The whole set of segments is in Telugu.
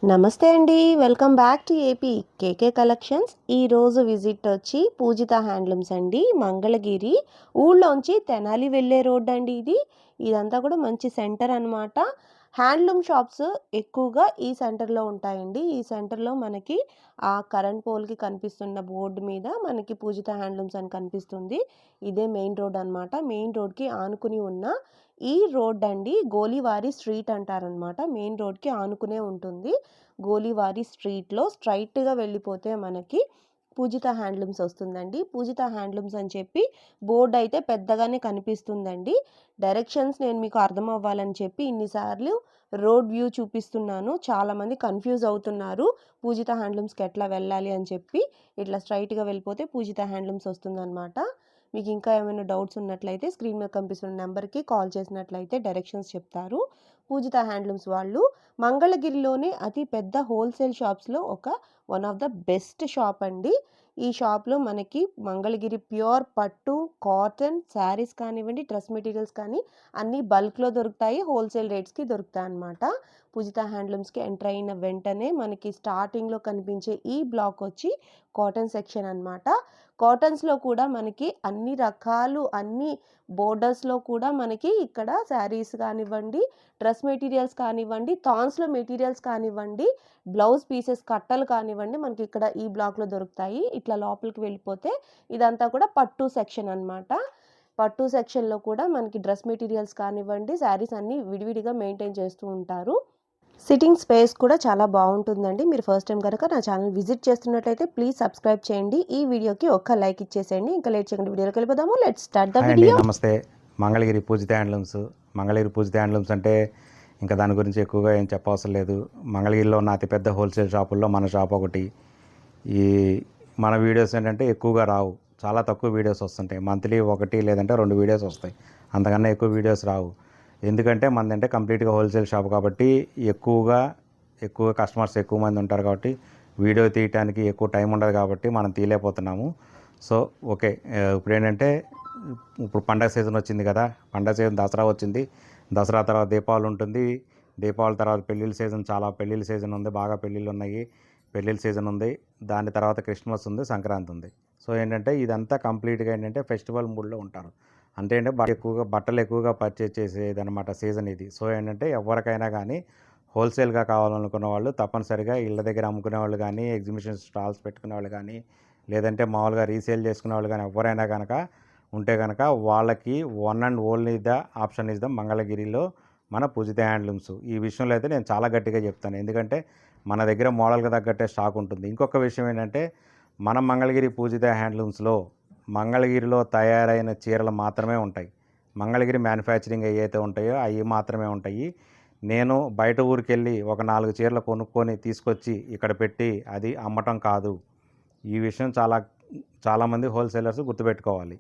నమస్తే అండి. Welcome back to AP KK collections. ఈరోజు విజిట్ వచ్చి పూజిత హ్యాండ్లూమ్స్ అండి. మంగళగిరి ఊళ్ళోంచి తెనాలి వెళ్ళే రోడ్ అండి ఇది. ఇదంతా కూడా మంచి సెంటర్ అనమాట. హ్యాండ్లూమ్ షాప్స్ ఎక్కువగా ఈ సెంటర్లో ఉంటాయండి. ఈ సెంటర్లో మనకి ఆ కరెంట్ పోల్కి కనిపిస్తున్న బోర్డు మీద మనకి పూజిత హ్యాండ్లూమ్స్ అని కనిపిస్తుంది. ఇదే మెయిన్ రోడ్ అనమాట. మెయిన్ రోడ్కి ఆనుకుని ఉన్న ఈ రోడ్ అండి గోలివారి స్ట్రీట్ అంటారనమాట. మెయిన్ రోడ్కి ఆనుకునే ఉంటుంది. గోలివారి స్ట్రీట్లో స్ట్రైట్‌గా వెళ్ళిపోతే మనకి పూజిత హ్యాండ్లూమ్స్ వస్తుందండి. పూజిత హ్యాండ్లూమ్స్ అని చెప్పి బోర్డ్ అయితే పెద్దగానే కనిపిస్తుందండి. డైరెక్షన్స్ నేను మీకు అర్థం అవ్వాలని చెప్పి ఇన్ని సార్లు రోడ్ వ్యూ చూపిస్తున్నాను. చాలామంది కన్‌ఫ్యూజ్ అవుతున్నారు. పూజిత హ్యాండ్లూమ్స్‌కి ఎట్లా వెళ్ళాలి అని చెప్పి. ఇట్లా స్ట్రైట్‌గా వెళ్ళిపోతే పూజిత హ్యాండ్లూమ్స్ వస్తుందనమాట. మీకు ఇంకా ఏమైనా డౌట్స్ ఉన్నట్లయితే స్క్రీన్ మీద కనిపిస్తున్న నెంబర్‌కి కాల్ చేసినట్లయితే డైరెక్షన్స్ చెప్తారు. పూజిత హ్యాండ్లూమ్స్ వాళ్ళు మంగళగిరిలోనే అతి పెద్ద హోల్సేల్ షాప్స్‌లో one of the best shop అండి. ఈ షాప్‌లో మనకి మంగళగిరి ప్యూర్ పట్టు, కాటన్ శారీస్ కానివ్వండి, డ్రెస్ మెటీరియల్స్ కానీ అన్నీ బల్క్‌లో దొరుకుతాయి. హోల్సేల్ రేట్స్‌కి దొరుకుతాయన్నమాట. పూజిత హ్యాండ్లూమ్స్‌కి ఎంటర్ అయిన వెంటనే మనకి స్టార్టింగ్‌లో కనిపించే ఈ బ్లాక్ వచ్చి కాటన్ సెక్షన్ అన్నమాట. కాటన్స్‌లో కూడా మనకి అన్ని రకాలు బోర్డర్స్‌లో కూడా మనకి ఇక్కడ శారీస్ కానివ్వండి, డ్రెస్ మెటీరియల్స్ కానివ్వండి, థాన్స్‌లో మెటీరియల్స్ కానివ్వండి, బ్లౌజ్ పీసెస్ కట్టలు కానివ్వండి మనకి ఇక్కడ ఈ బ్లాక్‌లో దొరుకుతాయి. ఇట్లా లోపలికి వెళ్ళిపోతే ఇదంతా కూడా పట్టు సెక్షన్ అన్నమాట. పట్టు సెక్షన్‌లో కూడా మనకి డ్రెస్ మెటీరియల్స్ కానివ్వండి, శారీస్ అన్నీ విడివిడిగా మెయింటైన్ చేస్తూ ఉంటారు. సిట్టింగ్ స్పేస్ కూడా చాలా బాగుంటుందండి. మీరు ఫస్ట్ టైం కనుక నా ఛానల్ విజిట్ చేస్తున్నట్లయితే ప్లీజ్ సబ్స్క్రైబ్ చేయండి. ఈ వీడియోకి ఒక్క లైక్ ఇచ్చేసేయండి. ఇంకా లేట్ చేయకుండా వీడియోలోకి వెళ్ళిపోదాము. లెట్స్ స్టార్ట్ ద హాయ్ అండి, వీడియో. నమస్తే. మంగళగిరి పూజిత హ్యాండ్లూమ్స్. మంగళగిరి పూజిత హ్యాండ్లూమ్స్ అంటే ఇంకా దాని గురించి ఎక్కువగా ఏం చెప్పవసరం లేదు. మంగళగిరిలో ఉన్న అతిపెద్ద హోల్సేల్ షాపుల్లో మన షాప్ ఒకటి. ఈ మన వీడియోస్ ఏంటంటే ఎక్కువగా రావు, చాలా తక్కువ వీడియోస్ వస్తుంటాయి. మంత్లీ ఒకటి లేదంటే 2 వీడియోస్ వస్తాయి, అంతకన్నా ఎక్కువ వీడియోస్ రావు. ఎందుకంటే మనదంటే కంప్లీట్గా హోల్సేల్ షాప్ కాబట్టి ఎక్కువ కస్టమర్స్ ఎక్కువ మంది ఉంటారు కాబట్టి వీడియో తీయటానికి ఎక్కువ టైం ఉండదు కాబట్టి మనం తీయలేకపోతున్నాము. సో ఓకే, ఇప్పుడు ఏంటంటే ఇప్పుడు పండగ సీజన్ వచ్చింది కదా, పండగ సీజన్ దసరా వచ్చింది. దసరా తర్వాత దీపావళి ఉంటుంది. దీపావళి తర్వాత పెళ్ళిళ్ళ సీజన్, చాలా పెళ్ళిళ్ళ సీజన్ ఉంది, బాగా పెళ్ళిళ్ళు ఉన్నాయి, పెళ్ళిళ్ళ సీజన్ ఉంది. దాని తర్వాత క్రిస్మస్ ఉంది, సంక్రాంతి ఉంది. సో ఏంటంటే ఇదంతా కంప్లీట్గా ఏంటంటే ఫెస్టివల్ మూడ్లో ఉంటారు. అంటే బట్టలు ఎక్కువగా పర్చేజ్ చేసేది అనమాట సీజన్ ఇది. సో ఏంటంటే ఎవరికైనా కానీ హోల్సేల్గా కావాలనుకున్న వాళ్ళు తప్పనిసరిగా ఇళ్ళ దగ్గర అమ్ముకునే వాళ్ళు కానీ, ఎగ్జిబిషన్ స్టాల్స్ పెట్టుకునే వాళ్ళు కానీ, లేదంటే మామూలుగా రీసేల్ చేసుకునే వాళ్ళు కానీ ఎవరైనా కనుక ఉంటే కనుక వాళ్ళకి one and only the option is the మంగళగిరిలో మన పూజిత హ్యాండ్లూమ్స్. ఈ విషయంలో అయితే నేను చాలా గట్టిగా చెప్తాను, ఎందుకంటే మన దగ్గర మోడల్కి తగ్గట్టే స్టాక్ ఉంటుంది. ఇంకొక విషయం ఏంటంటే మన మంగళగిరి పూజిత హ్యాండ్లూమ్స్లో మంగళగిరిలో తయారైన చీరలు మాత్రమే ఉంటాయి. మంగళగిరి మ్యానుఫ్యాక్చరింగ్ ఏవైతే ఉంటాయో అవి మాత్రమే ఉంటాయి. నేను బయట ఊరికి వెళ్ళి ఒక 4 చీరలు కొనుక్కొని తీసుకొచ్చి ఇక్కడ పెట్టి అది అమ్మటం కాదు. ఈ విషయం చాలామంది హోల్సేలర్స్ గుర్తుపెట్టుకోవాలి.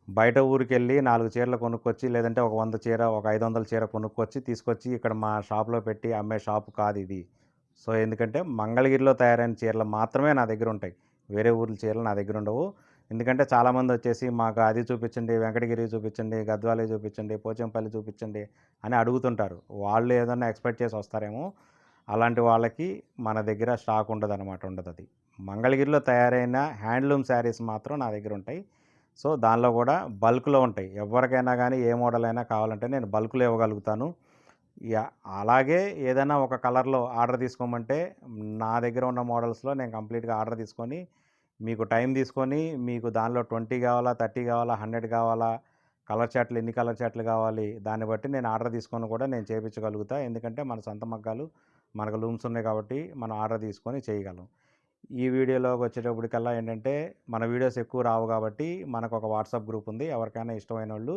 బయట ఊరికి వెళ్ళి 4 చీరలు కొనుక్కొచ్చి, లేదంటే ఒక 100 చీర, ఒక 500 చీర కొనుక్కొచ్చి తీసుకొచ్చి ఇక్కడ మా షాప్లో పెట్టి అమ్మే షాపు కాదు ఇది. సో ఎందుకంటే మంగళగిరిలో తయారైన చీరలు మాత్రమే నా దగ్గర ఉంటాయి, వేరే ఊర్ల చీరలు నా దగ్గర ఉండవు. ఎందుకంటే చాలామంది వచ్చేసి మాకు అది చూపించండి, వెంకటగిరి చూపించండి, గద్వాల చూపించండి, పోచంపల్లి చూపించండి అని అడుగుతుంటారు. వాళ్ళు ఏదన్నా ఎక్స్పెక్ట్ చేసి వస్తారేమో, అలాంటి వాళ్ళకి మన దగ్గర స్టాక్ ఉండదు. అది మంగళగిరిలో తయారైన హ్యాండ్లూమ్ శారీస్ మాత్రం నా దగ్గర ఉంటాయి. సో దానిలో కూడా బల్క్లో ఉంటాయి. ఎవరికైనా కానీ ఏ మోడల్ అయినా కావాలంటే నేను బల్క్లో ఇవ్వగలుగుతాను. అలాగే ఏదైనా ఒక కలర్లో ఆర్డర్ తీసుకోమంటే నా దగ్గర ఉన్న మోడల్స్లో నేను కంప్లీట్గా ఆర్డర్ తీసుకొని మీకు టైం తీసుకొని, మీకు దానిలో 20 కావాలా, 30 కావాలా, 100 కావాలా, కలర్ చార్ట్లు ఎన్ని కలర్ చార్ట్లు కావాలి, దాన్ని బట్టి నేను ఆర్డర్ తీసుకొని కూడా నేను చేయించగలుగుతా. ఎందుకంటే మన సొంత మగ్గాలు, మనకు లూమ్స్ ఉన్నాయి కాబట్టి మనం ఆర్డర్ తీసుకొని చేయగలం. ఈ వీడియోలోకి వచ్చేటప్పటికల్లా ఏంటంటే మన వీడియోస్ ఎక్కువ రావు కాబట్టి మనకు ఒక వాట్సాప్ గ్రూప్ ఉంది. ఎవరికైనా ఇష్టమైన వాళ్ళు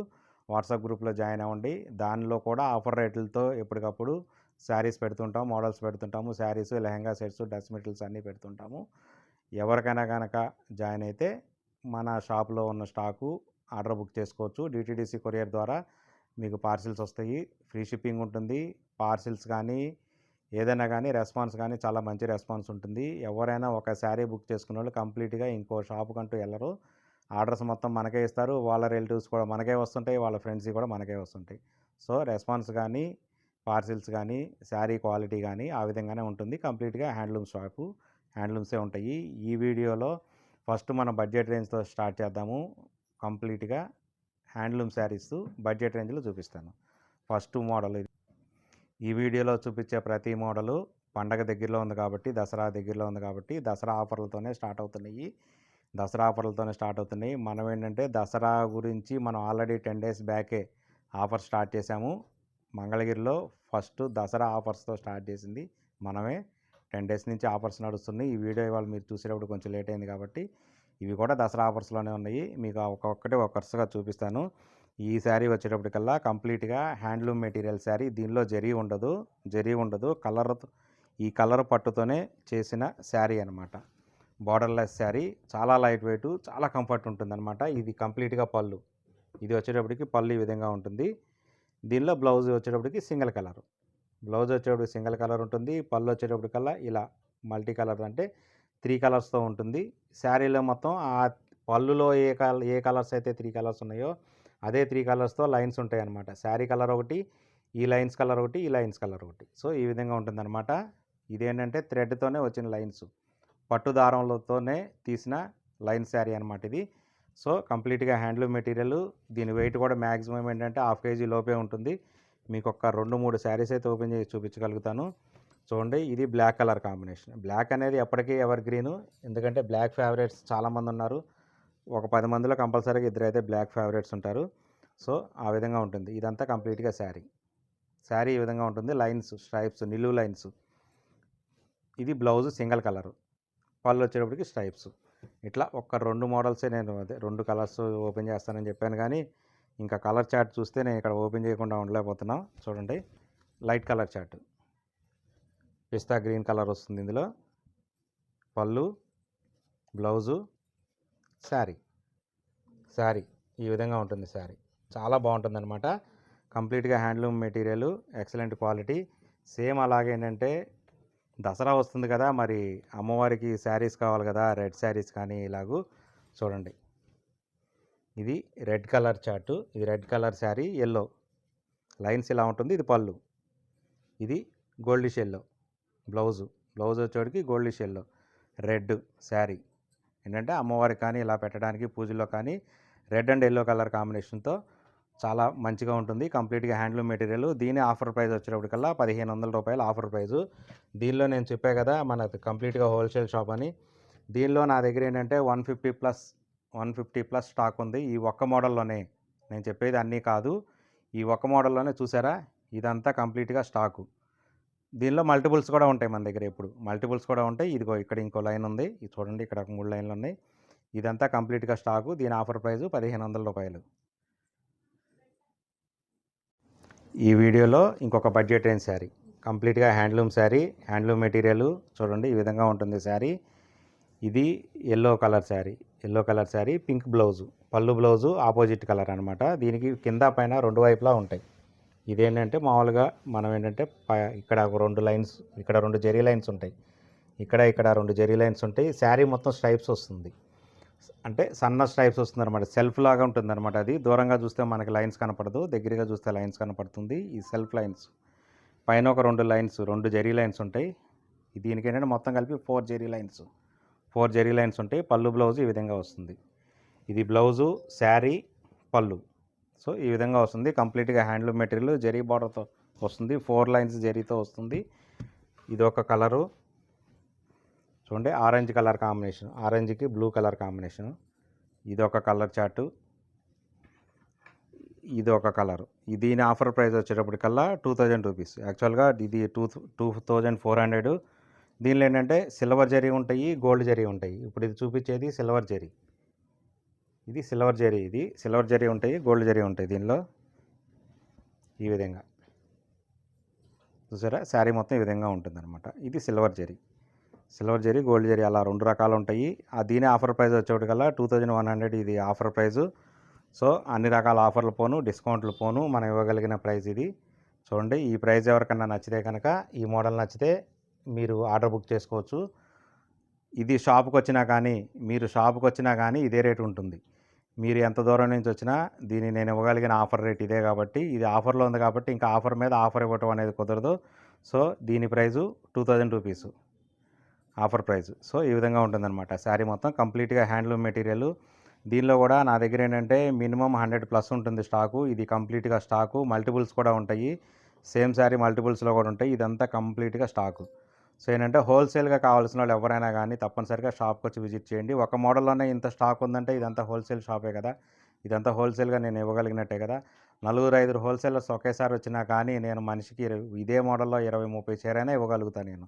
వాట్సాప్ గ్రూప్లో జాయిన్ అవ్వండి. దానిలో కూడా ఆఫర్ రేట్లతో ఎప్పటికప్పుడు శారీస్ పెడుతుంటాము, మోడల్స్ పెడుతుంటాము, saris, lehenga sets, dress materials అన్నీ పెడుతుంటాము. ఎవరికైనా కనుక జాయిన్ అయితే మన షాప్లో ఉన్న స్టాకు ఆర్డర్ బుక్ చేసుకోవచ్చు. డిటీడీసీ కొరియర్ ద్వారా మీకు పార్సిల్స్ వస్తాయి, ఫ్రీ షిప్పింగ్ ఉంటుంది. పార్సిల్స్ కానీ ఏదైనా కానీ రెస్పాన్స్ కానీ చాలా మంచి రెస్పాన్స్ ఉంటుంది. ఎవరైనా ఒక శారీ బుక్ చేసుకున్న వాళ్ళు కంప్లీట్గా ఇంకో షాపుకంటూ వెళ్ళరు. ఆర్డర్స్ మొత్తం మనకే ఇస్తారు. వాళ్ళ రిలేటివ్స్ కూడా మనకే వస్తుంటాయి, వాళ్ళ ఫ్రెండ్స్ కూడా మనకే వస్తుంటాయి. సో రెస్పాన్స్ కానీ పార్సిల్స్ కానీ శారీ క్వాలిటీ కానీ ఆ విధంగానే ఉంటుంది. కంప్లీట్గా హ్యాండ్లూమ్ షాపు, హ్యాండ్లూమ్సే ఉంటాయి. ఈ వీడియోలో ఫస్ట్ మనం బడ్జెట్ రేంజ్తో స్టార్ట్ చేద్దాము. కంప్లీట్గా హ్యాండ్లూమ్ శారీస్ బడ్జెట్ రేంజ్లో చూపిస్తాను. ఫస్ట్ మోడల్ ఇది. ఈ వీడియోలో చూపించే ప్రతి మోడలు పండగ దగ్గరలో ఉంది కాబట్టి, దసరా దగ్గరలో ఉంది కాబట్టి దసరా ఆఫర్లతోనే స్టార్ట్ అవుతున్నాయి. మనం ఏంటంటే దసరా గురించి మనం ఆల్రెడీ 10 days బ్యాకే ఆఫర్ స్టార్ట్ చేశాము. మంగళగిరిలో ఫస్ట్ దసరా ఆఫర్స్తో స్టార్ట్ చేసింది మనమే. 10 days నుంచి ఆఫర్స్ నడుస్తున్నాయి. ఈ వీడియో ఇవాళ మీరు చూసేటప్పుడు కొంచెం లేట్ అయింది కాబట్టి ఇవి కూడా దసరా ఆఫర్స్లోనే ఉన్నాయి. మీకు ఒక్కొక్కటి వరుసగా చూపిస్తాను. ఈ శారీ వచ్చేటప్పటికల్లా కంప్లీట్గా హ్యాండ్లూమ్ మెటీరియల్ శారీ. దీనిలో జరీ ఉండదు. ఈ కలర్ పట్టుతోనే చేసిన శారీ అనమాట. బార్డర్లెస్ శారీ, చాలా లైట్ వెయిట్, చాలా కంఫర్ట్ ఉంటుందన్నమాట. ఇది కంప్లీట్గా పళ్ళు. ఇది వచ్చేటప్పటికి పళ్ళు ఈ విధంగా ఉంటుంది. దీనిలో బ్లౌజ్ వచ్చేటప్పటికి సింగిల్ కలర్ ఉంటుంది. పళ్ళు వచ్చేటప్పటికల్లా ఇలా మల్టీ కలర్ అంటే 3 కలర్స్తో ఉంటుంది. శారీలో మొత్తం ఆ పళ్ళులో ఏ కలర్స్ అయితే 3 కలర్స్ ఉన్నాయో అదే 3 కలర్స్తో లైన్స్ ఉంటాయి అన్నమాట. శారీ కలర్ ఒకటి, ఈ లైన్స్ కలర్ ఒకటి. సో ఈ విధంగా ఉంటుందన్నమాట. ఇదేంటంటే థ్రెడ్తోనే వచ్చిన లైన్స్, పట్టు దారంతోనే తీసిన లైన్ శారీ అనమాట ఇది. సో కంప్లీట్గా హ్యాండ్లూమ్ మెటీరియల్. దీని వెయిట్ కూడా మ్యాక్సిమం ఏంటంటే 1/2 kg లోపే ఉంటుంది. మీకు ఒక 2-3 శారీస్ అయితే ఓపెన్ చేసి చూపించగలుగుతాను. చూడండి, ఇది బ్లాక్ కలర్ కాంబినేషన్. బ్లాక్ అనేది ఎప్పటికీ ఎవర్ గ్రీను, ఎందుకంటే బ్లాక్ ఫేవరెట్స్ చాలామంది ఉన్నారు. ఒక 10 మందిలో కంపల్సరీగా 2 అయితే బ్లాక్ ఫేవరెట్స్ ఉంటారు. సో ఆ విధంగా ఉంటుంది. ఇదంతా కంప్లీట్గా శారీ ఈ విధంగా ఉంటుంది. లైన్స్, స్ట్రైప్స్, నిలువు లైన్స్. ఇది బ్లౌజ్ సింగిల్ కలరు, పళ్ళు వచ్చేటప్పటికి స్ట్రైప్స్. ఇట్లా ఒక 2 మోడల్సే నేను 2 కలర్స్ ఓపెన్ చేస్తానని చెప్పాను, కానీ ఇంకా కలర్ చార్ట్ చూస్తే నేను ఇక్కడ ఓపెన్ చేయకుండా ఉండలేకపోతున్నాం. చూడండి, లైట్ కలర్ చార్ట్, పిస్తా గ్రీన్ కలర్ వస్తుంది ఇందులో. పళ్ళు, బ్లౌజు, శారీ ఈ విధంగా ఉంటుంది. శారీ చాలా బాగుంటుంది అనమాట. కంప్లీట్గా handloom material, excellent quality. Same అలాగే ఏంటంటే దసరా వస్తుంది కదా, మరి అమ్మవారికి శారీస్ కావాలి కదా, రెడ్ శారీస్ కానీ ఇలాగూ. చూడండి, ఇది రెడ్ కలర్ చార్టు, ఇది red colour sari, yellow lines ఇలా ఉంటుంది. ఇది పళ్ళు, ఇది గోల్డిష్ ఎల్లో బ్లౌజ్ వచ్చేటికి గోల్డిష్ ఎల్లో రెడ్ శారీ. ఏంటంటే అమ్మవారికి కానీ ఇలా పెట్టడానికి పూజల్లో కానీ రెడ్ అండ్ ఎల్లో కలర్ కాంబినేషన్తో చాలా మంచిగా ఉంటుంది. కంప్లీట్గా హ్యాండ్లూమ్ మెటీరియల్. దీని ఆఫర్ ప్రైస్ వచ్చేటప్పటికల్లా 1500 రూపాయలు ఆఫర్ ప్రైజు. దీనిలో నేను చెప్పే కదా మనది కంప్లీట్గా హోల్సేల్ షాప్ అని. దీనిలో నా దగ్గర ఏంటంటే 150 ప్లస్ స్టాక్ ఉంది. ఈ ఒక్క మోడల్లోనే, నేను చెప్పేది అన్నీ కాదు, ఈ ఒక్క మోడల్లోనే. చూసారా, ఇదంతా కంప్లీట్గా స్టాకు. దీనిలో మల్టిపుల్స్ కూడా ఉంటాయి మన దగ్గర. ఎప్పుడు మల్టిపుల్స్ కూడా ఉంటాయి. ఇదిగో ఇక్కడ ఇంకో లైన్ ఉంది, ఇది చూడండి, ఇక్కడ 3 లైన్లు ఉన్నాయి. ఇదంతా కంప్లీట్గా స్టాకు. దీని ఆఫర్ ప్రైజు 1500 రూపాయలు. ఈ వీడియోలో ఇంకొక బడ్జెట్ రేంజ్ శారీ, కంప్లీట్గా హ్యాండ్లూమ్ శారీ, హ్యాండ్లూమ్ మెటీరియల్. చూడండి, ఈ విధంగా ఉంటుంది శారీ. ఇది yellow colour sari, pink blouse, పళ్ళు బ్లౌజు ఆపోజిట్ కలర్ అనమాట. దీనికి కింద పైన 2 వైపులా ఉంటాయి. ఇదేంటంటే మామూలుగా మనం ఏంటంటే ఇక్కడ ఒక 2 లైన్స్, ఇక్కడ 2 జెరీ లైన్స్ ఉంటాయి, ఇక్కడ 2 జెరీ లైన్స్ ఉంటాయి. శారీ మొత్తం స్ట్రైప్స్ వస్తుంది, అంటే సన్న స్ట్రైప్స్ వస్తుంది అనమాట. సెల్ఫ్ లాగా ఉంటుంది అనమాట. అది దూరంగా చూస్తే మనకి లైన్స్ కనపడదు, దగ్గరగా చూస్తే లైన్స్ కనపడుతుంది. ఈ సెల్ఫ్ లైన్స్ పైన ఒక 2 లైన్స్, 2 జెరీ లైన్స్ ఉంటాయి. దీనికి ఏంటంటే మొత్తం కలిపి 4 జెరీ లైన్స్ ఉంటాయి. పళ్ళు బ్లౌజ్ ఈ విధంగా వస్తుంది. ఇది బ్లౌజు, శారీ, పళ్ళు. సో ఈ విధంగా వస్తుంది. కంప్లీట్గా హ్యాండ్లూమ్ మెటీరియల్, జెరీ బార్డర్తో వస్తుంది. 4 లైన్స్ జెరీతో వస్తుంది. ఇది ఒక కలరు, చూడండి, ఆరెంజ్ కలర్ కాంబినేషన్, ఆరెంజ్కి బ్లూ కలర్ కాంబినేషన్. ఇది ఒక కలర్ చార్టు, ఇది ఒక కలరు. దీని ఆఫర్ ప్రైస్ వచ్చేటప్పటికల్లా 2000 రూపీస్. యాక్చువల్గా ఇది 2400. దీనిలో ఏంటంటే సిల్వర్ జరీ ఉంటాయి, గోల్డ్ జరీ ఉంటాయి. ఇప్పుడు ఇది చూపించేది సిల్వర్ జరీ. ఇది సిల్వర్ జరీ ఉంటాయి, గోల్డ్ జరీ ఉంటాయి దీనిలో. ఈ విధంగా చూసారా, శారీ మొత్తం ఈ విధంగా ఉంటుందన్నమాట. ఇది సిల్వర్ జరీ, గోల్డ్ జరీ, అలా 2 రకాలు ఉంటాయి. దీని ఆఫర్ ప్రైస్ వచ్చేటికల్లా 2100. ఇది ఆఫర్ ప్రైజు. సో అన్ని రకాల ఆఫర్లు పోను, డిస్కౌంట్లు పోను, మనం ఇవ్వగలిగిన ప్రైస్ ఇది. చూడండి, ఈ ప్రైస్ ఎవరికన్నా నచ్చితే కనుక, ఈ మోడల్ నచ్చితే మీరు ఆర్డర్ బుక్ చేసుకోవచ్చు. ఇది షాప్కి వచ్చినా కానీ ఇదే రేటు ఉంటుంది. మీరు ఎంత దూరం నుంచి వచ్చినా దీన్ని నేను ఇవ్వగలిగిన ఆఫర్ రేట్ ఇదే కాబట్టి, ఇది ఆఫర్లో ఉంది కాబట్టి ఇంకా ఆఫర్ మీద ఆఫర్ ఇవ్వటం అనేది కుదరదు. సో దీని price 2000 rupees offer price. So ఈ విధంగా ఉంటుందన్నమాట. శారీ మొత్తం కంప్లీట్గా హ్యాండ్లూమ్ మెటీరియల్. దీనిలో కూడా నా దగ్గర ఏంటంటే మినిమం 100+ ఉంటుంది స్టాకు. ఇది కంప్లీట్గా స్టాకు, మల్టిపుల్స్ కూడా ఉంటాయి. సేమ్ శారీ మల్టిపుల్స్లో కూడా ఉంటాయి. ఇదంతా కంప్లీట్గా స్టాకు. సో ఏంటంటే హోల్సేల్గా కావాల్సిన వాళ్ళు ఎవరైనా కానీ తప్పనిసరిగా షాప్కి వచ్చి విజిట్ చేయండి. ఒక మోడల్లోనే ఇంత స్టాక్ ఉందంటే ఇదంతా హోల్సేల్ షాపే కదా, ఇదంతా హోల్సేల్గా నేను ఇవ్వగలిగినట్టే కదా. 4-5 హోల్సేలర్స్ ఒకేసారి వచ్చినా కానీ నేను మనిషికి ఇదే మోడల్లో 20-30 చీరైనా ఇవ్వగలుగుతాను నేను.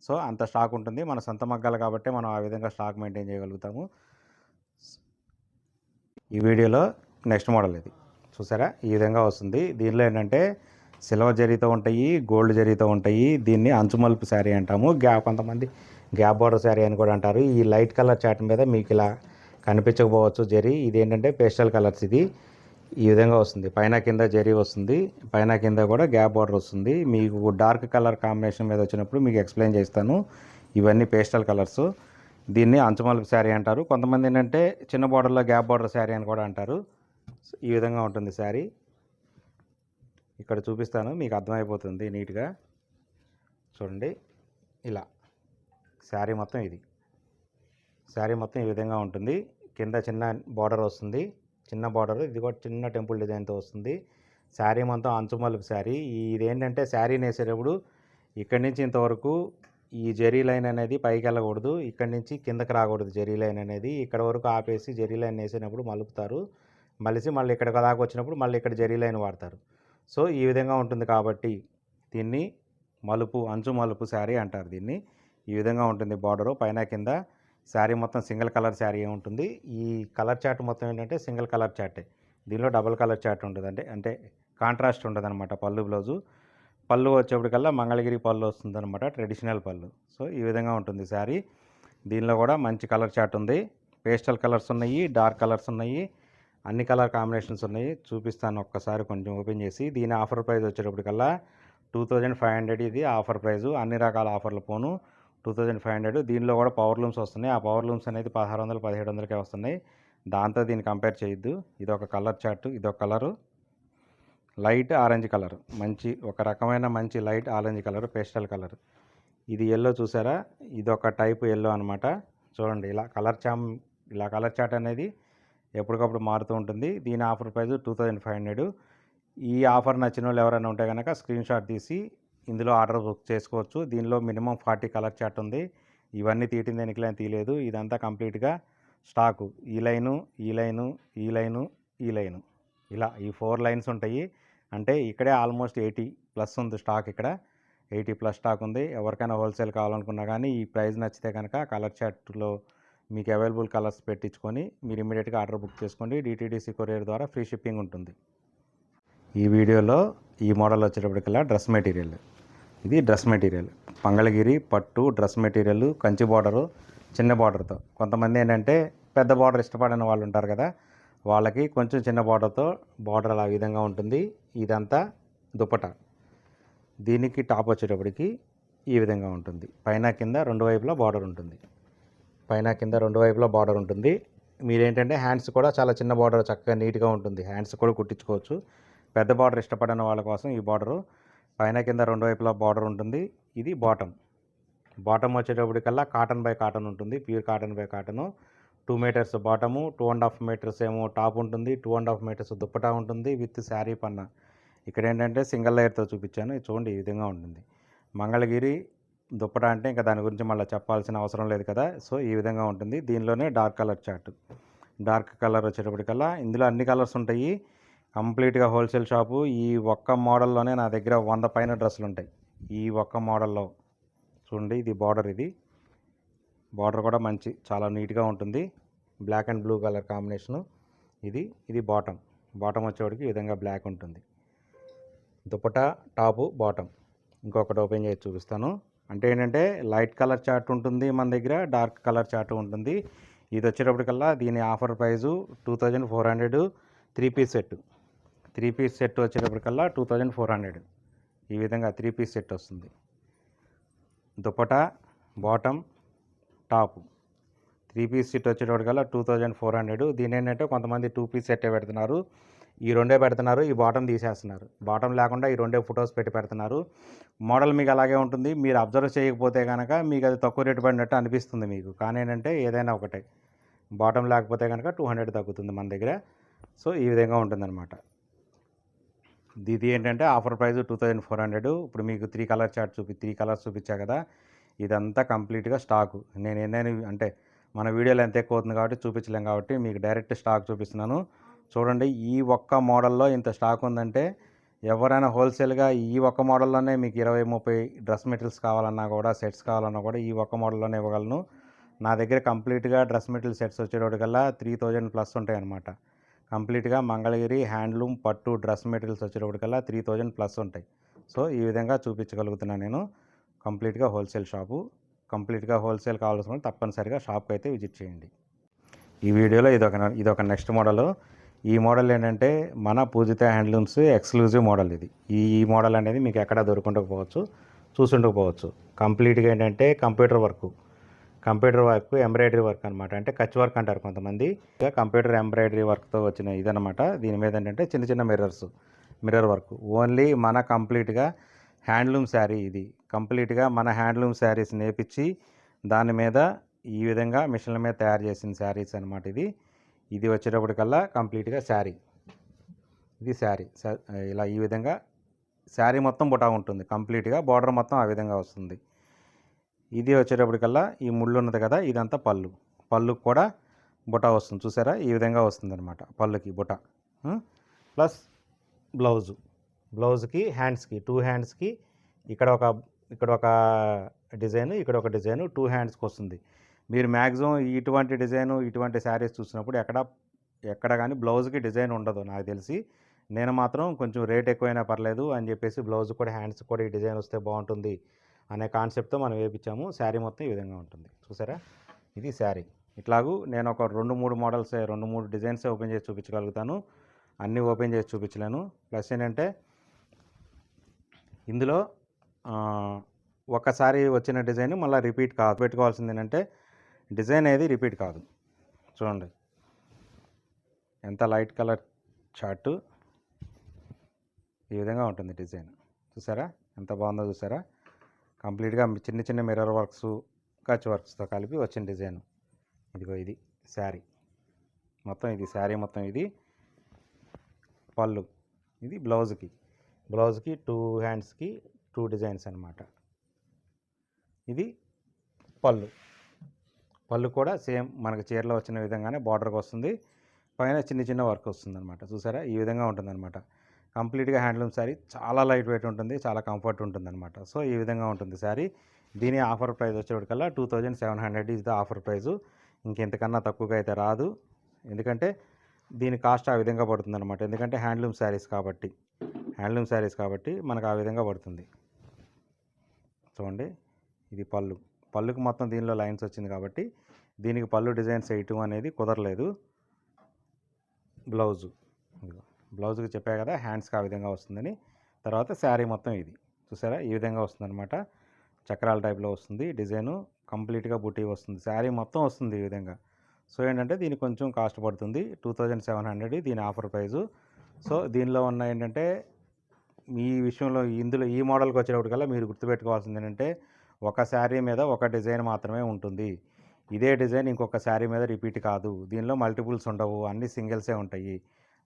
సో అంత స్టాక్ ఉంటుంది. మన సొంత మగ్గాలు కాబట్టి మనం ఆ విధంగా స్టాక్ మెయింటైన్ చేయగలుగుతాము. ఈ వీడియోలో నెక్స్ట్ మోడల్ ఇది చూసారా, ఈ విధంగా వస్తుంది. దీనిలో ఏంటంటే సిల్వర్ జరీతో ఉంటాయి, గోల్డ్ జరీతో ఉంటాయి. దీన్ని అంచుమలుపు శారీ అంటాము. కొంతమంది గ్యాప్ బార్డర్ శారీ అని కూడా అంటారు. ఈ లైట్ కలర్ చాట్ మీద మీకు ఇలా కనిపించకపోవచ్చు జరీ. ఇది ఏంటంటే పేస్టల్ కలర్స్. ఇది ఈ విధంగా వస్తుంది. పైన కింద జరీ వస్తుంది, పైన కింద కూడా గ్యాప్ బార్డర్ వస్తుంది. మీకు డార్క్ కలర్ కాంబినేషన్ మీద వచ్చినప్పుడు మీకు ఎక్స్ప్లెయిన్ చేస్తాను. ఇవన్నీ పేస్టల్ కలర్స్. దీన్ని అంచుమలుపు శారీ అంటారు. కొంతమంది ఏంటంటే చిన్న బార్డర్లో గ్యాప్ బార్డర్ శారీ అని కూడా అంటారు. ఈ విధంగా ఉంటుంది శారీ. ఇక్కడ చూపిస్తాను, మీకు అర్థమైపోతుంది నీట్గా చూడండి. ఇలా శారీ మొత్తం ఇది శారీ మొత్తం ఈ విధంగా ఉంటుంది. కింద చిన్న బార్డర్ వస్తుంది, చిన్న బార్డర్. ఇది కూడా చిన్న టెంపుల్ డిజైన్తో వస్తుంది. శారీ మొత్తం అంచుమలుపు శారీ. ఇదేంటంటే శారీ నేసేటప్పుడు ఇక్కడి నుంచి ఇంతవరకు ఈ జరీ లైన్ అనేది పైకి వెళ్ళకూడదు, ఇక్కడి నుంచి కిందకి రాకూడదు. జరీ లైన్ అనేది ఇక్కడ వరకు ఆపేసి జరీ లైన్ వేసినప్పుడు మలుపుతారు. మలిసి మళ్ళీ ఇక్కడ దాకా వచ్చినప్పుడు మళ్ళీ ఇక్కడ జరీ లైన్ వాడతారు. సో ఈ విధంగా ఉంటుంది కాబట్టి దీన్ని అంచు మలుపు శారీ అంటారు. దీన్ని ఈ విధంగా ఉంటుంది బార్డరు పైన కింద. శారీ మొత్తం సింగిల్ కలర్ శారీ ఉంటుంది. ఈ కలర్ చార్ట్ మొత్తం ఏంటంటే సింగిల్ కలర్ చార్టే. దీనిలో డబుల్ కలర్ చార్ట్ ఉంటుంది, అంటే కాంట్రాస్ట్ ఉంటుంది అనమాట. పళ్ళు వచ్చేప్పటికల్లా మంగళగిరి పళ్ళు వస్తుంది అనమాట, ట్రెడిషనల్ పళ్ళు. సో ఈ విధంగా ఉంటుంది శారీ. దీనిలో కూడా మంచి కలర్ చార్ట్ ఉంది. పేస్టల్ కలర్స్ ఉన్నాయి, డార్క్ కలర్స్ ఉన్నాయి, అన్ని కలర్ కాంబినేషన్స్ ఉన్నాయి. చూపిస్తాను ఒక్కసారి కొంచెం ఓపెన్ చేసి. దీని ఆఫర్ ప్రైస్ వచ్చేటప్పటికల్లా 2500. ఇది ఆఫర్ ప్రైజు. అన్ని రకాల ఆఫర్లు పోను 2500. దీనిలో కూడా పవర్ లూమ్స్ వస్తున్నాయి. ఆ పవర్ లూమ్స్ అనేది 1600, 1700కే వస్తున్నాయి. దాంతో దీన్ని కంపేర్ చేయొద్దు. ఇది ఒక కలర్ చార్ట్. ఇది ఒక కలరు లైట్ ఆరెంజ్ కలర్, ఒక రకమైన మంచి light orange colour, pastel colour. ఇది ఎల్లో చూసారా, ఇది ఒక టైప్ ఎల్లో అనమాట. చూడండి ఇలా కలర్ చార్ట్ అనేది ఎప్పటికప్పుడు మారుతూ ఉంటుంది. దీని ఆఫర్ ప్రైస్ 2500. ఈ ఆఫర్ నచ్చిన వాళ్ళు ఎవరైనా ఉంటే కనుక స్క్రీన్ షాట్ తీసి ఇందులో ఆర్డర్ బుక్ చేసుకోవచ్చు. దీనిలో మినిమం 40 కలర్ చార్ట్ ఉంది. ఇవన్నీ తీయటం దేనికి తీయలేదు. ఇదంతా కంప్లీట్గా స్టాకు. ఈ లైను, ఈ లైను, ఈ లైను, ఈ లైను, ఇలా ఈ 4 లైన్స్ ఉంటాయి. అంటే ఇక్కడే ఆల్మోస్ట్ 80+ ఉంది స్టాక్. ఇక్కడ 80+ స్టాక్ ఉంది. ఎవరికైనా హోల్సేల్ కావాలనుకున్నా కానీ ఈ ప్రైస్ నచ్చితే కనుక కలర్ చార్ట్లో మీకు అవైలబుల్ కలర్స్ పెట్టించుకొని మీరు ఇమీడియట్గా ఆర్డర్ బుక్ చేసుకోండి. DTDC కొరియర్ ద్వారా ఫ్రీ షిప్పింగ్ ఉంటుంది. ఈ వీడియోలో ఈ మోడల్ వచ్చేటప్పటికల్లా డ్రెస్ మెటీరియల్. ఇది డ్రెస్ మెటీరియల్ మంగళగిరి పట్టు డ్రెస్ మెటీరియల్, కంచి బార్డరు, చిన్న బార్డర్తో. కొంతమంది ఏంటంటే పెద్ద బార్డర్ ఇష్టపడిన వాళ్ళు ఉంటారు కదా, వాళ్ళకి కొంచెం చిన్న బార్డర్తో బార్డర్ అలా విధంగా ఉంటుంది. ఇదంతా దుపట్టా. దీనికి టాప్ వచ్చేటప్పటికి ఈ విధంగా ఉంటుంది. పైన కింద రెండు వైపులా బార్డర్ ఉంటుంది. మీరేంటంటే హ్యాండ్స్ కూడా చాలా చిన్న బార్డర్, చక్కగా నీట్గా ఉంటుంది. హ్యాండ్స్ కూడా కుట్టించుకోవచ్చు. పెద్ద బార్డర్ ఇష్టపడిన వాళ్ళ కోసం ఈ బార్డరు. పైన కింద రెండు వైపులా బార్డర్ ఉంటుంది. ఇది బాటమ్ వచ్చేటప్పటికల్లా కాటన్ బై కాటన్ ఉంటుంది. Pure cotton by cotton. 2 metres bottom, 2.5 metres ఏమో టాప్ ఉంటుంది, 2.5 మీటర్స్ దుప్పటా ఉంటుంది విత్ శారీ పన్న. ఇక్కడ ఏంటంటే సింగిల్ లేయర్తో చూపించాను. చూడండి ఈ విధంగా ఉంటుంది. మంగళగిరి దుప్పటా అంటే ఇంకా దాని గురించి మళ్ళీ చెప్పాల్సిన అవసరం లేదు కదా. సో ఈ విధంగా ఉంటుంది. దీనిలోనే dark colour chart. Dark colour వచ్చేటప్పటికల్లా ఇందులో అన్ని కలర్స్ ఉంటాయి. కంప్లీట్గా హోల్సేల్ షాపు. ఈ ఒక్క మోడల్లోనే నా దగ్గర 100 పైన డ్రెస్సులు ఉంటాయి. ఈ ఒక్క మోడల్లో చూడండి. ఇది బార్డర్ కూడా చాలా నీట్గా ఉంటుంది. Black and blue colour combination. ఇది బాటమ్ వచ్చేవాడికి ఈ విధంగా బ్లాక్ ఉంటుంది. Dupatta, top, bottom. ఇంకొకటి ఓపెన్ చేసి చూపిస్తాను. అంటే ఏంటంటే లైట్ కలర్ చార్ట్ ఉంటుంది మన దగ్గర, డార్క్ కలర్ చార్ట్ ఉంటుంది. ఇది వచ్చేటప్పటికల్లా దీని ఆఫర్ ప్రైజు 2400. 3 పీస్ సెట్ వచ్చేటప్పటికల్లా 2400. ఈ విధంగా 3 పీస్ సెట్ వస్తుంది. Dupatta, bottom, top 3 piece set వచ్చేటప్పటికల్లా 2400. దీని ఏంటంటే కొంతమంది 2 పీస్ సెట్టే పెడుతున్నారు, ఈ రెండే పెడుతున్నారు, ఈ బాటమ్ తీసేస్తున్నారు. బాటమ్ లేకుండా ఈ రెండే ఫొటోస్ పెట్టి పెడుతున్నారు. మోడల్ మీకు అలాగే ఉంటుంది. మీరు అబ్జర్వ్ చేయకపోతే కనుక మీకు అది తక్కువ రేటు పడినట్టు అనిపిస్తుంది మీకు. కానీ ఏంటంటే ఏదైనా ఒకటే, బాటమ్ లేకపోతే కనుక 200 తగ్గుతుంది మన దగ్గర. సో ఈ విధంగా ఉంటుందన్నమాట. ఇది ఏంటంటే ఆఫర్ ప్రైస్ 2400. ఇప్పుడు మీకు 3 కలర్స్ చూపించా కదా, ఇదంతా కంప్లీట్గా స్టాకు. నేను ఏంటని అంటే మన వీడియోలో ఎంత ఎక్కువ అవుతుంది కాబట్టి చూపించలేం కాబట్టి మీకు డైరెక్ట్ స్టాక్ చూపిస్తున్నాను. చూడండి, ఈ ఒక్క మోడల్లో ఇంత స్టాక్ ఉందంటే ఎవరైనా హోల్సేల్గా ఈ ఒక్క మోడల్లోనే మీకు 20-30 డ్రెస్ మెటీరియల్స్ కావాలన్నా కూడా, సెట్స్ కావాలన్నా కూడా ఈ ఒక్క మోడల్లోనే ఇవ్వగలను. నా దగ్గర కంప్లీట్గా డ్రెస్ మెటీరియల్ సెట్స్ వచ్చేటప్పటికల్లా 3000 ప్లస్ ఉంటాయి అన్నమాట. కంప్లీట్గా మంగళగిరి హ్యాండ్లూమ్ పట్టు డ్రెస్ మెటీరియల్స్ వచ్చేటప్పటికల్లా 3000 ప్లస్ ఉంటాయి. సో ఈ విధంగా చూపించగలుగుతున్నాను నేను. కంప్లీట్గా హోల్సేల్ షాపు. కంప్లీట్గా హోల్సేల్ కావాల్సిన తప్పనిసరిగా షాప్కి అయితే విజిట్ చేయండి. ఈ వీడియోలో ఇదొక నెక్స్ట్ మోడల్. ఈ మోడల్ ఏంటంటే మన పూజిత హ్యాండ్లూమ్స్ ఎక్స్క్లూజివ్ మోడల్ ఇది. ఈ మోడల్ అనేది మీకు ఎక్కడ దొరుకుండకపోవచ్చు, చూసుండకపోవచ్చు. కంప్లీట్గా ఏంటంటే కంప్యూటర్ వర్క్, ఎంబ్రాయిడరీ వర్క్ అనమాట. అంటే కచ్ వర్క్ అంటారు కొంతమంది. కంప్యూటర్ ఎంబ్రాయిడరీ వర్క్తో వచ్చిన ఇదనమాట. దీని మీద ఏంటంటే చిన్న చిన్న మిర్రర్ వర్క్. ఓన్లీ మన కంప్లీట్గా హ్యాండ్లూమ్ శారీ ఇది. కంప్లీట్గా మన హ్యాండ్లూమ్ శారీస్ నేర్పించి దాని మీద ఈ విధంగా మిషన్ల మీద తయారు చేసిన శారీస్ అనమాట. ఇది వచ్చేటప్పటికల్లా కంప్లీట్గా శారీ. ఇది శారీ ఇలా ఈ విధంగా శారీ మొత్తం బుటా ఉంటుంది. కంప్లీట్గా బార్డర్ మొత్తం ఆ విధంగా వస్తుంది. ఇది వచ్చేటప్పటికల్లా ఈ ముళ్ళు ఉన్నది కదా, ఇదంతా పళ్ళుకి కూడా బుటా వస్తుంది. చూసారా, ఈ విధంగా వస్తుంది అనమాట పళ్ళుకి బుటా. ప్లస్ బ్లౌజ్కి హ్యాండ్స్కి 2 హ్యాండ్స్కి ఇక్కడ ఒక డిజైన్, ఇక్కడ ఒక డిజైన్ 2 హ్యాండ్స్కి వస్తుంది. మీరు మ్యాక్సిమం ఇటువంటి డిజైను ఇటువంటి శారీస్ చూసినప్పుడు ఎక్కడ కానీ బ్లౌజ్కి డిజైన్ ఉండదు నాకు తెలిసి. నేను మాత్రం కొంచెం రేట్ ఎక్కువైనా పర్లేదు అని చెప్పేసి బ్లౌజ్ కూడా హ్యాండ్స్ కూడా ఈ డిజైన్ వస్తే బాగుంటుంది అనే కాన్సెప్ట్తో మనం వేయించాము. శారీ మొత్తం ఈ విధంగా ఉంటుంది. చూసారా, ఇది శారీ. ఇట్లాగూ నేను ఒక 2-3 డిజైన్స్ ఓపెన్ చేసి చూపించగలుగుతాను. అన్నీ ఓపెన్ చేసి చూపించలేను. ప్లస్ ఏంటంటే ఇందులో ఒకసారి వచ్చిన డిజైన్ మళ్ళీ రిపీట్ కాదు. పెట్టుకోవాల్సింది ఏంటంటే డిజైన్ అనేది రిపీట్ కాదు. చూడండి ఎంత లైట్ కలర్ చార్టు, ఈ విధంగా ఉంటుంది డిజైన్. చూసారా ఎంత బాగుందో చూసారా. కంప్లీట్గా చిన్న చిన్న మిర్రర్ వర్క్స్, కచ్ వర్క్స్తో కలిపి వచ్చిన డిజైన్. ఇదిగో ఇది శారీ మొత్తం. ఇది శారీ మొత్తం. ఇది పళ్ళు. ఇది బ్లౌజ్కి 2 హ్యాండ్స్కి 2 డిజైన్స్ అనమాట. ఇది పళ్ళు కూడా సేమ్ మనకు చీరలో వచ్చిన విధంగానే బార్డర్కి వస్తుంది. పైన చిన్న చిన్న వర్క్ వస్తుంది అనమాట. చూసారా, ఈ విధంగా ఉంటుంది అనమాట. కంప్లీట్గా హ్యాండ్లూమ్ శారీ. చాలా లైట్ వెయిట్ ఉంటుంది, చాలా కంఫర్ట్ ఉంటుంది అనమాట. సో ఈ విధంగా ఉంటుంది శారీ. దీని ఆఫర్ ప్రైస్ వచ్చేటికల్లా 2700 ఈజ్ ద ఆఫర్ ప్రైజు. ఇంకెంతకన్నా తక్కువగా అయితే రాదు. ఎందుకంటే దీని కాస్ట్ ఆ విధంగా పడుతుంది అనమాట. ఎందుకంటే హ్యాండ్లూమ్ శారీస్ కాబట్టి మనకు ఆ విధంగా పడుతుంది. చూడండి, ఇది పళ్ళుకి మొత్తం దీనిలో లైన్స్ వచ్చింది కాబట్టి దీనికి పళ్ళు డిజైన్స్ వేయటం అనేది కుదరలేదు. బ్లౌజ్కి చెప్పా కదా హ్యాండ్స్కి ఆ విధంగా వస్తుందని. తర్వాత శారీ మొత్తం ఇది చూసారా, ఈ విధంగా వస్తుందన్నమాట. చక్రాల టైప్లో వస్తుంది డిజైను. కంప్లీట్గా బుటీ వస్తుంది. శారీ మొత్తం వస్తుంది ఈ విధంగా. సో ఏంటంటే దీనికి కొంచెం కాస్ట్ పడుతుంది. 2700 దీని ఆఫర్ ప్రైజు. సో దీనిలో ఉన్న ఏంటంటే ఈ విషయంలో ఇందులో ఈ మోడల్కి వచ్చేటప్పటికల్లా మీరు గుర్తుపెట్టుకోవాల్సింది ఏంటంటే ఒక శారీ మీద ఒక డిజైన్ మాత్రమే ఉంటుంది. ఇదే డిజైన్ ఇంకొక శారీ మీద రిపీట్ కాదు. దీనిలో మల్టిపుల్స్ ఉండవు, అన్ని సింగిల్సే ఉంటాయి.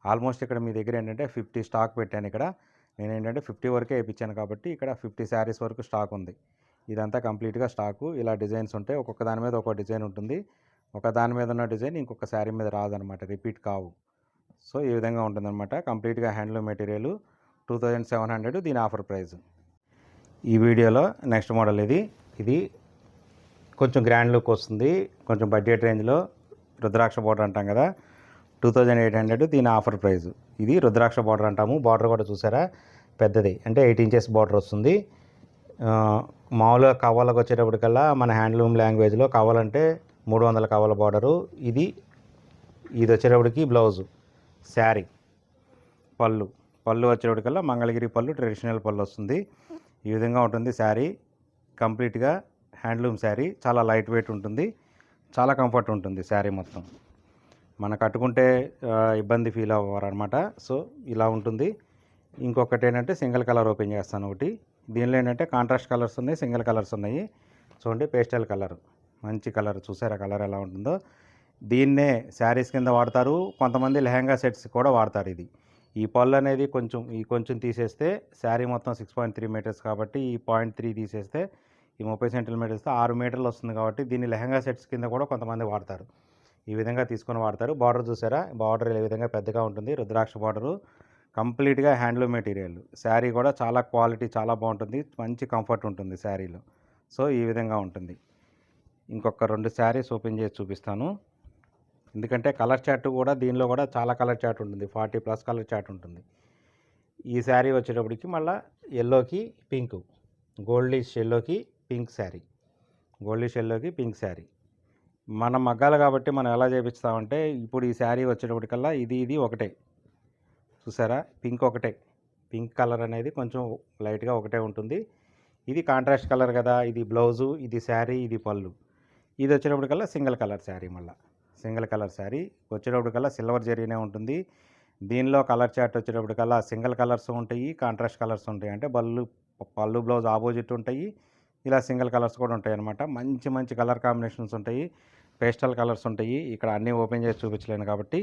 ఆల్మోస్ట్ ఇక్కడ మీ దగ్గర ఏంటంటే 50 స్టాక్ పెట్టాను. ఇక్కడ నేను ఏంటంటే 50 వరకే వేయించాను కాబట్టి ఇక్కడ 50 శారీస్ వరకు స్టాక్ ఉంది. ఇదంతా కంప్లీట్గా స్టాకు. ఇలా డిజైన్స్ ఉంటాయి. ఒక్కొక్క దాని మీద ఒక్కొక్క డిజైన్ ఉంటుంది. ఒక దాని మీద ఉన్న డిజైన్ ఇంకొక శారీ మీద రాదనమాట, రిపీట్ కావు. సో ఈ విధంగా ఉంటుందన్నమాట. కంప్లీట్గా హ్యాండ్లూమ్ మెటీరియల్ 2700 దీని ఆఫర్ ప్రైస్. ఈ వీడియోలో నెక్స్ట్ మోడల్ ఇది కొంచెం గ్రాండ్ లుక్ వస్తుంది. కొంచెం బడ్జెట్ రేంజ్లో రుద్రాక్ష బోర్డర్ అంటాం కదా, 2800 దీని ఆఫర్ ప్రైస్. ఇది రుద్రాక్ష బోర్డర్ అంటాము. బార్డర్ కూడా చూసారా పెద్దది, అంటే 8 ఇంచెస్ బార్డర్ వస్తుంది. మామూలుగా కవ్వాలకు వచ్చేటప్పటికల్లా మన హ్యాండ్లూమ్ లాంగ్వేజ్లో కవ్వాలంటే 300 కవ్వాల బార్డరు. ఇది వచ్చేటప్పటికి బ్లౌజు, శారీ, పళ్ళు వచ్చేటప్పటికల్లా మంగళగిరి పళ్ళు, ట్రెడిషనల్ పళ్ళు వస్తుంది. ఈ విధంగా ఉంటుంది శారీ. కంప్లీట్గా హ్యాండ్లూమ్ శారీ. చాలా లైట్ వెయిట్ ఉంటుంది, చాలా కంఫర్ట్ ఉంటుంది శారీ మొత్తం. మనం కట్టుకుంటే ఇబ్బంది ఫీల్ అవ్వరు అనమాట. సో ఇలా ఉంటుంది. ఇంకొకటి ఏంటంటే సింగిల్ కలర్ ఓపెన్ చేస్తాను ఒకటి. దీనిలో ఏంటంటే కాంట్రాస్ట్ కలర్స్ ఉన్నాయి, సింగిల్ కలర్స్ ఉన్నాయి. చూడండి పేస్టల్ కలర్, మంచి కలర్. చూసారా కలర్ ఎలా ఉంటుందో. దీన్నే శారీస్ కింద వాడతారు, కొంతమంది లెహంగా సెట్స్ కూడా వాడతారు. ఇది ఈ పళ్ళు అనేది కొంచెం తీసేస్తే శారీ మొత్తం 6.3 మీటర్స్ కాబట్టి ఈ 0.3 తీసేస్తే ఈ 30 సెంటీమీటర్స్తో 6 మీటర్లు వస్తుంది కాబట్టి దీన్ని లెహంగా సెట్స్ కింద కూడా కొంతమంది వాడతారు. ఈ విధంగా తీసుకొని వాడతారు. బార్డర్ చూసారా, బార్డర్ ఈ విధంగా పెద్దగా ఉంటుంది. రుద్రాక్ష బార్డరు, కంప్లీట్గా హ్యాండ్లూమ్ మెటీరియల్. శారీ కూడా చాలా క్వాలిటీ చాలా బాగుంటుంది, మంచి కంఫర్ట్ ఉంటుంది శారీలో. సో ఈ విధంగా ఉంటుంది. ఇంకొక 2 శారీస్ ఓపెన్ చేసి చూపిస్తాను. ఎందుకంటే కలర్ చార్ట్ కూడా దీనిలో కూడా చాలా కలర్ చార్ట్ ఉంటుంది, 40+ కలర్ చార్ట్ ఉంటుంది. ఈ శారీ వచ్చేటప్పటికి మళ్ళీ ఎల్లోకి పింక్, గోల్డిష్ ఎల్లోకి పింక్ శారీ, గోల్డిష్ ఎల్లోకి పింక్ శారీ. మనం మగ్గాలు కాబట్టి మనం ఎలా చేపిస్తామంటే ఇప్పుడు ఈ శారీ వచ్చేటప్పటికల్లా ఇది ఒకటే. చూసారా పింక్ ఒకటే, పింక్ కలర్ అనేది కొంచెం లైట్గా ఒకటే ఉంటుంది. ఇది కాంట్రాస్ట్ కలర్ కదా, ఇది బ్లౌజు, ఇది శారీ, ఇది పళ్ళు. ఇది వచ్చేటప్పటికల్లా సింగిల్ కలర్ శారీ. మళ్ళీ సింగిల్ కలర్ శారీ వచ్చేటప్పటికల్లా సిల్వర్ జరీనే ఉంటుంది. దీనిలో కలర్ చార్ట్ వచ్చేటప్పటికల్లా సింగిల్ కలర్స్ ఉంటాయి, కాంట్రాస్ట్ కలర్స్ ఉంటాయి. అంటే పళ్ళు బ్లౌజ్ ఆపోజిట్ ఉంటాయి, ఇలా సింగిల్ కలర్స్ కూడా ఉంటాయి అన్నమాట. మంచి కలర్ కాంబినేషన్స్ ఉంటాయి, పేస్టల్ కలర్స్ ఉంటాయి. ఇక్కడ అన్నీ ఓపెన్ చేసి చూపించలేను కాబట్టి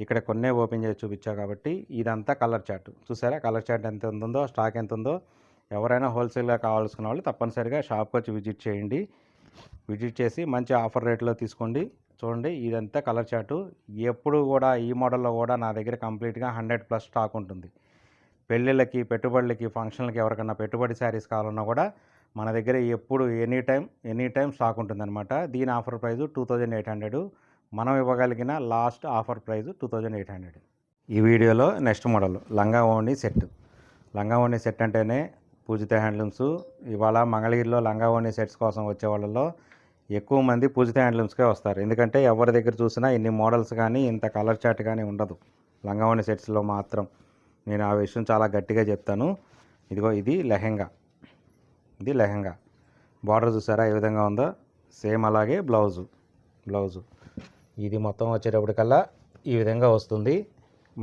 ఇక్కడ కొన్నే ఓపెన్ చేసి చూపించా కాబట్టి ఇదంతా కలర్ చార్ట్. చూసారా కలర్ చార్ట్ ఎంత ఉందో, స్టాక్ ఎంత ఉందో. ఎవరైనా హోల్సేల్గా కావాల్సిన వాళ్ళు తప్పనిసరిగా షాప్కి వచ్చి విజిట్ చేయండి. విజిట్ చేసి మంచి ఆఫర్ రేట్లో తీసుకోండి. చూడండి ఇదంతా కలర్ చార్టు. ఎప్పుడు కూడా ఈ మోడల్లో కూడా నా దగ్గర కంప్లీట్గా 100+ స్టాక్ ఉంటుంది. పెళ్ళిళ్ళకి, పెట్టుబడులకి, ఫంక్షన్లకి ఎవరికైనా పెట్టుబడి శారీస్ కావాలన్నా కూడా మన దగ్గర ఎప్పుడు ఎనీ టైం స్టాక్ ఉంటుందన్నమాట. దీని ఆఫర్ ప్రైజు 2800. మనం ఇవ్వగలిగిన లాస్ట్ ఆఫర్ ప్రైజు 2800. ఈ వీడియోలో నెక్స్ట్ మోడల్ లంగా ఓణి సెట్. లంగా ఓణి సెట్ అంటేనే పూజిత హ్యాండ్లూమ్స్. ఇవాళ మంగళగిరిలో లంగా ఓణి సెట్స్ కోసం వచ్చే వాళ్ళలో ఎక్కువ మంది పూజిత హ్యాండ్లూమ్స్కే వస్తారు. ఎందుకంటే ఎవరి దగ్గర చూసినా ఇన్ని మోడల్స్ కానీ ఇంత కలర్ చార్ట్ కానీ ఉండదు లంగా ఓణి సెట్స్లో మాత్రం. నేను ఆ విషయం చాలా గట్టిగా చెప్తాను. ఇదిగో ఇది లెహెంగా, ఇది లెహెంగా. బార్డర్ చూసారా ఏ విధంగా ఉందో, సేమ్ అలాగే బ్లౌజు. ఇది మొత్తం వచ్చేటప్పటికల్లా ఈ విధంగా వస్తుంది.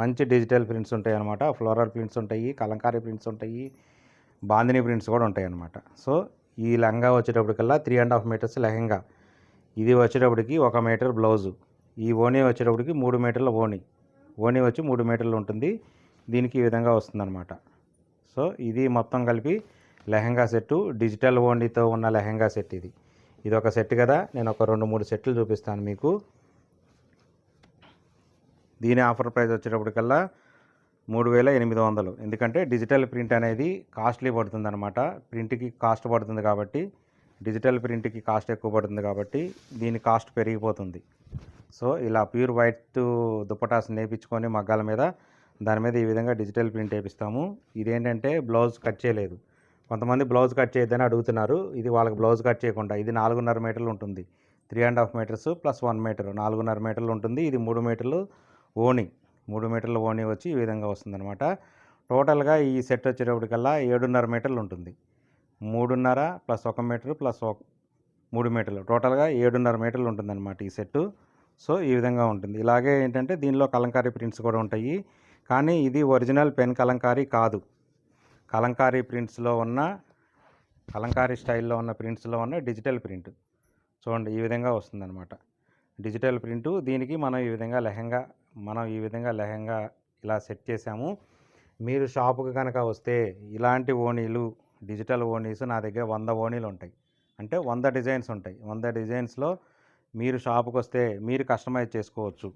మంచి డిజిటల్ ప్రింట్స్ ఉంటాయి అన్నమాట. ఫ్లోరల్ ప్రింట్స్ ఉంటాయి, కలంకారీ ప్రింట్స్ ఉంటాయి, బాందిని ప్రింట్స్ కూడా ఉంటాయి అన్నమాట. సో ఈ లంగా వచ్చేటప్పటికల్లా 3.5 మీటర్స్ లెహెంగా. ఇది వచ్చేటప్పటికి 1 మీటర్ బ్లౌజు. ఈ ఓణీ వచ్చేటప్పటికి 3 మీటర్ల ఓణీ వచ్చి 3 మీటర్లు ఉంటుంది. దీనికి ఈ విధంగా వస్తుందన్నమాట. సో ఇది మొత్తం కలిపి లెహెంగా సెట్టు, డిజిటల్ ఓణీతో ఉన్న లెహెంగా సెట్. ఇది ఒక సెట్ కదా, నేను ఒక 2-3 సెట్లు చూపిస్తాను మీకు. దీని ఆఫర్ ప్రైస్ వచ్చేటప్పటికల్లా 3800. ఎందుకంటే డిజిటల్ ప్రింట్ అనేది కాస్ట్లీ పడుతుంది అనమాట. ప్రింట్కి కాస్ట్ పడుతుంది కాబట్టి, డిజిటల్ ప్రింట్కి కాస్ట్ ఎక్కువ పడుతుంది కాబట్టి దీని కాస్ట్ పెరిగిపోతుంది. సో ఇలా ప్యూర్ వైట్ దుప్పటాస్ నేపించుకొని మగ్గాల మీద దాని మీద ఈ విధంగా డిజిటల్ ప్రింట్ వేపిస్తాము. ఇదేంటంటే బ్లౌజ్ కట్ చేయలేదు. కొంతమంది బ్లౌజ్ కట్ చేయొద్దని అడుగుతున్నారు. ఇది వాళ్ళకి బ్లౌజ్ కట్ చేయకుండా ఇది 4.5 మీటర్లు ఉంటుంది. 3.5 మీటర్స్ ప్లస్ 1 మీటర్ 4.5 మీటర్లు ఉంటుంది. ఇది 3 మీటర్లు ఓణి, 3 మీటర్ల ఓణి వచ్చి ఈ విధంగా వస్తుందన్నమాట. టోటల్గా ఈ సెట్ వచ్చేటప్పటికల్లా 7.5 మీటర్లు ఉంటుంది. 3.5 ప్లస్ 1 మీటర్ ప్లస్ 3 మీటర్లు, టోటల్గా 7.5 మీటర్లు ఉంటుందన్నమాట ఈ సెట్టు. సో ఈ విధంగా ఉంటుంది. ఇలాగే ఏంటంటే దీనిలో కలంకారీ ప్రింట్స్ కూడా ఉంటాయి. కానీ ఇది ఒరిజినల్ పెన్ కలంకారీ కాదు. కలంకారీ ప్రింట్స్లో ఉన్న, కలంకారీ స్టైల్లో ఉన్న ప్రింట్స్లో ఉన్న డిజిటల్ ప్రింట్. చూడండి ఈ విధంగా వస్తుందన్నమాట డిజిటల్ ప్రింటు. దీనికి మనం ఈ విధంగా లెహంగా ఇలా సెట్ చేసాము. మీరు షాపుకి కనుక వస్తే ఇలాంటి ఓణీలు, డిజిటల్ ఓణీస్ నా దగ్గర 100 ఓణీలు ఉంటాయి. అంటే 100 డిజైన్స్ ఉంటాయి. 100 డిజైన్స్లో మీరు షాపుకి వస్తే మీరు కస్టమైజ్ చేసుకోవచ్చు.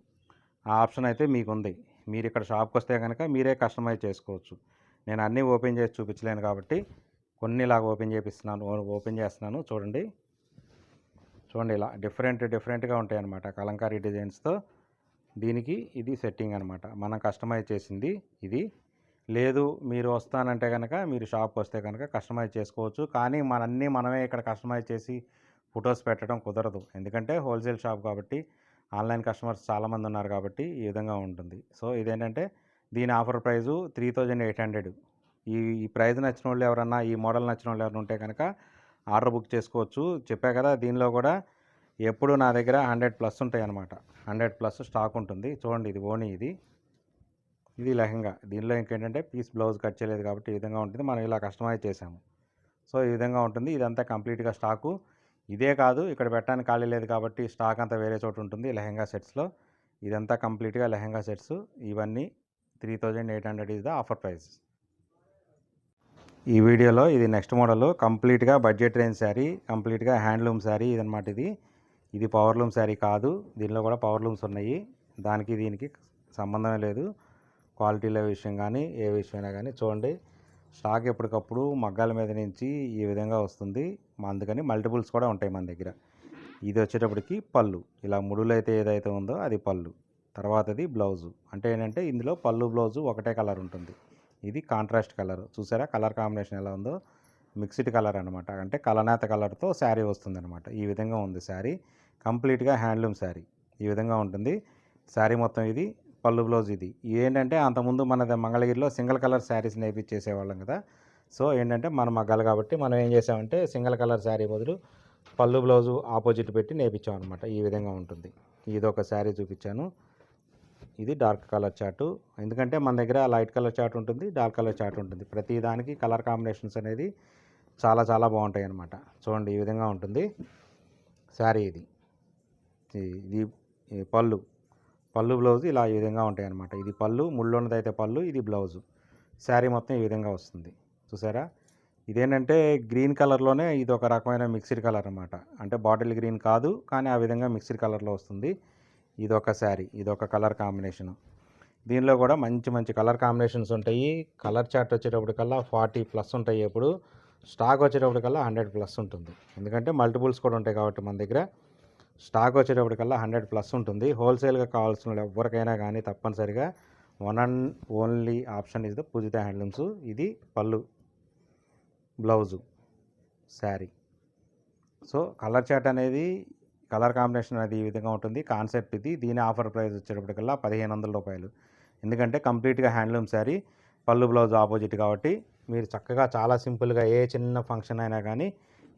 ఆ ఆప్షన్ అయితే మీకు ఉంది. మీరు ఇక్కడ షాప్కి వస్తే కనుక మీరే కస్టమైజ్ చేసుకోవచ్చు. నేను అన్నీ ఓపెన్ చేసి చూపించలేను కాబట్టి కొన్ని ఇలాగ ఓపెన్ చేస్తున్నాను. చూడండి ఇలా డిఫరెంట్గా ఉంటాయి అన్నమాట కలంకారీ డిజైన్స్తో. దీనికి ఇది సెట్టింగ్ అనమాట, మనం కస్టమైజ్ చేసింది ఇది. లేదు మీరు వస్తానంటే కనుక మీరు షాప్కి వస్తే కనుక కస్టమైజ్ చేసుకోవచ్చు. కానీ మనమే ఇక్కడ కస్టమైజ్ చేసి ఫొటోస్ పెట్టడం కుదరదు. ఎందుకంటే హోల్సేల్ షాప్ కాబట్టి ఆన్లైన్ కస్టమర్స్ చాలామంది ఉన్నారు కాబట్టి ఈ విధంగా ఉంటుంది. సో ఇదేంటంటే దీని ఆఫర్ ప్రైజు 3800. ఈ ప్రైజ్ నచ్చిన వాళ్ళు ఎవరన్నా, ఈ మోడల్ నచ్చిన వాళ్ళు ఎవరైనా ఉంటే కనుక ఆర్డర్ బుక్ చేసుకోవచ్చు. చెప్పా కదా దీనిలో కూడా ఎప్పుడు నా దగ్గర 100+ ఉంటాయి అన్నమాట. 100+ స్టాక్ ఉంటుంది. చూడండి, ఇది ఓణీ, ఇది లెహంగా. దీనిలో ఇంకేంటంటే పీస్ బ్లౌజ్ కట్ చేయలేదు కాబట్టి ఈ విధంగా ఉంటుంది. మనం ఇలా కస్టమైజ్ చేసాము. సో ఈ విధంగా ఉంటుంది. ఇదంతా కంప్లీట్గా స్టాకు. ఇదే కాదు, ఇక్కడ పెట్టడానికి ఖాళీ లేదు కాబట్టి స్టాక్ అంతా వేరే చోట ఉంటుంది లెహంగా సెట్స్లో. ఇదంతా కంప్లీట్గా లెహంగా సెట్స్. ఇవన్నీ 3800 ఈజ్ ద ఆఫర్ ప్రైస్. ఈ వీడియోలో ఇది నెక్స్ట్ మోడల్, కంప్లీట్గా బడ్జెట్ రేంజ్ శారీ, కంప్లీట్గా హ్యాండ్లూమ్ శారీ ఇదన్నమాట. ఇది పవర్లూమ్ శారీ కాదు. దీనిలో కూడా పవర్లూమ్స్ ఉన్నాయి. దానికి దీనికి సంబంధమే లేదు. క్వాలిటీల విషయం కానీ ఏ విషయమైనా కానీ చూడండి, స్టాక్ ఎప్పటికప్పుడు మగ్గాల మీద నుంచి ఈ విధంగా వస్తుంది. అందుకని మల్టిపుల్స్ కూడా ఉంటాయి మన దగ్గర. ఇది వచ్చేటప్పటికి పళ్ళు, ఇలా ముడులు అయితే ఏదైతే ఉందో అది పళ్ళు. తర్వాతది బ్లౌజు. అంటే ఏంటంటే ఇందులో పళ్ళు బ్లౌజు ఒకటే కలర్ ఉంటుంది. ఇది కాంట్రాస్ట్ కలర్. చూసారా కలర్ కాంబినేషన్ ఎలా ఉందో? మిక్స్డ్ కలర్ అనమాట. అంటే కలనేత కలర్తో శారీ వస్తుంది అనమాట. ఈ విధంగా ఉంది శారీ. కంప్లీట్గా హ్యాండ్లూమ్ శారీ ఈ విధంగా ఉంటుంది. శారీ మొత్తం ఇది, పళ్ళు బ్లౌజ్ ఇది. ఏంటంటే అంతకుముందు మన మంగళగిరిలో సింగిల్ కలర్ శారీస్ నేర్పించేసేవాళ్ళం కదా. సో ఏంటంటే మనం మగ్గాలి కాబట్టి మనం ఏం చేసామంటే సింగిల్ కలర్ శారీ బదులు పళ్ళు బ్లౌజు ఆపోజిట్ పెట్టి నేర్పించాం అనమాట. ఈ విధంగా ఉంటుంది. ఇది ఒక శారీ చూపించాను. ఇది డార్క్ కలర్ చార్టు. ఎందుకంటే మన దగ్గర లైట్ కలర్ చార్ట్ ఉంటుంది, డార్క్ కలర్ చార్ట్ ఉంటుంది. ప్రతి దానికి కలర్ కాంబినేషన్స్ అనేది చాలా చాలా బాగుంటాయి అన్నమాట. చూడండి ఈ విధంగా ఉంటుంది శారీ. ఇది పళ్ళు బ్లౌజ్ ఇలా ఈ విధంగా ఉంటాయి అన్నమాట. ఇది పళ్ళు, ముళ్ళున్నదైతే పళ్ళు, ఇది బ్లౌజు. శారీ మొత్తం ఈ విధంగా వస్తుంది. చూసారా? ఇదేంటంటే గ్రీన్ కలర్లోనే ఇది ఒక రకమైన మిక్స్డ్ కలర్ అన్నమాట. అంటే బాటిల్ గ్రీన్ కాదు, కానీ ఆ విధంగా మిక్స్డ్ కలర్లో వస్తుంది. ఇదొక శారీ, ఇదొక కలర్ కాంబినేషను. దీనిలో కూడా మంచి మంచి కలర్ కాంబినేషన్స్ ఉంటాయి. కలర్ చార్ట్ వచ్చేటప్పటికల్లా 40+ ఉంటాయి. ఎప్పుడు స్టాక్ వచ్చేటప్పటికల్లా 100+ ఉంటుంది. ఎందుకంటే మల్టిపుల్స్ కూడా ఉంటాయి కాబట్టి మన దగ్గర. స్టాక్ వచ్చేటప్పటికల్లా 100+ ఉంటుంది. హోల్సేల్గా కావాల్సిన వాళ్ళు ఎవరికైనా కానీ తప్పనిసరిగా one and only option is the Poojitha handlooms. ఇది పళ్ళు, blouse, sari. So colour chart అనేది, కలర్ కాంబినేషన్ అనేది ఈ విధంగా ఉంటుంది. కాన్సెప్ట్ ఇది. దీని ఆఫర్ ప్రైస్ వచ్చేటప్పటికల్లా 1500 రూపాయలు. ఎందుకంటే కంప్లీట్గా హ్యాండ్లూమ్ శారీ, పళ్ళు బ్లౌజ్ ఆపోజిట్ కాబట్టి మీరు చక్కగా చాలా సింపుల్గా ఏ చిన్న ఫంక్షన్ అయినా కానీ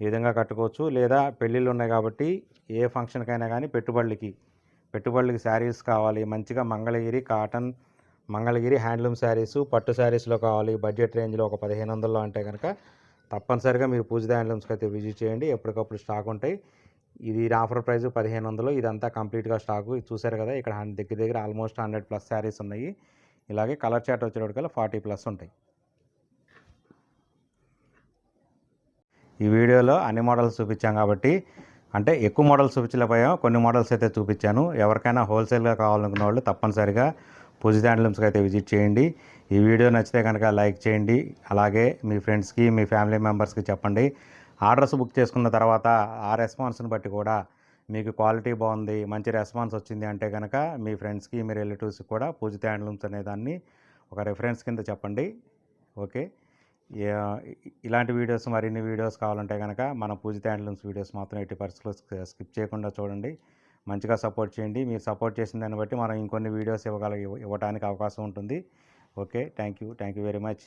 ఈ విధంగా కట్టుకోవచ్చు. లేదా పెళ్ళిళ్ళు ఉన్నాయి కాబట్టి ఏ ఫంక్షన్కైనా కానీ పెట్టుబడులకి శారీస్ కావాలి మంచిగా, మంగళగిరి కాటన్, మంగళగిరి హ్యాండ్లూమ్ శారీసు, పట్టు శారీస్లో కావాలి బడ్జెట్ రేంజ్లో ఒక 1500లో అంటే కనుక తప్పనిసరిగా మీరు పూజిత హ్యాండ్లూమ్స్కి అయితే విజిట్ చేయండి. ఎప్పటికప్పుడు స్టాక్ ఉంటాయి. ఇది ఆఫర్ ప్రైస్ 1500. ఇదంతా కంప్లీట్గా స్టాకు. చూసారు కదా, ఇక్కడ దగ్గర ఆల్మోస్ట్ 100+ శారీస్ ఉన్నాయి. ఇలాగే కలర్ చార్ట్ వచ్చేటప్పటికల్లా 40+ ఉంటాయి. ఈ వీడియోలో అన్ని మోడల్స్ చూపించాం కాబట్టి, అంటే ఎక్కువ మోడల్స్ చూపించలేకపోయాం, కొన్ని మోడల్స్ అయితే చూపించాను. ఎవరికైనా హోల్సేల్గా కావాలనుకున్న వాళ్ళు తప్పనిసరిగా పూజిత హ్యాండ్లూమ్స్కి అయితే విజిట్ చేయండి. ఈ వీడియో నచ్చితే కనుక లైక్ చేయండి. అలాగే మీ ఫ్రెండ్స్కి, మీ ఫ్యామిలీ మెంబర్స్కి చెప్పండి. ఆర్డర్స్ బుక్ చేసుకున్న తర్వాత ఆ రెస్పాన్స్ని బట్టి కూడా మీకు క్వాలిటీ బాగుంది, మంచి రెస్పాన్స్ వచ్చింది అంటే కనుక మీ ఫ్రెండ్స్కి, మీ రిలేటివ్స్కి కూడా పూజిత హ్యాండ్లూమ్స్ అనే దాన్ని ఒక రెఫరెన్స్ కింద చెప్పండి. ఓకే, ఇలాంటి వీడియోస్, మరిన్ని వీడియోస్ కావాలంటే కనుక మన పూజిత హ్యాండ్లూమ్స్ వీడియోస్ మాత్రం 80% స్కిప్ చేయకుండా చూడండి. మంచిగా సపోర్ట్ చేయండి. మీరు సపోర్ట్ చేసిన దాన్ని బట్టి మనం ఇంకొన్ని వీడియోస్ ఇవ్వడానికి అవకాశం ఉంటుంది. Okay, thank you very much.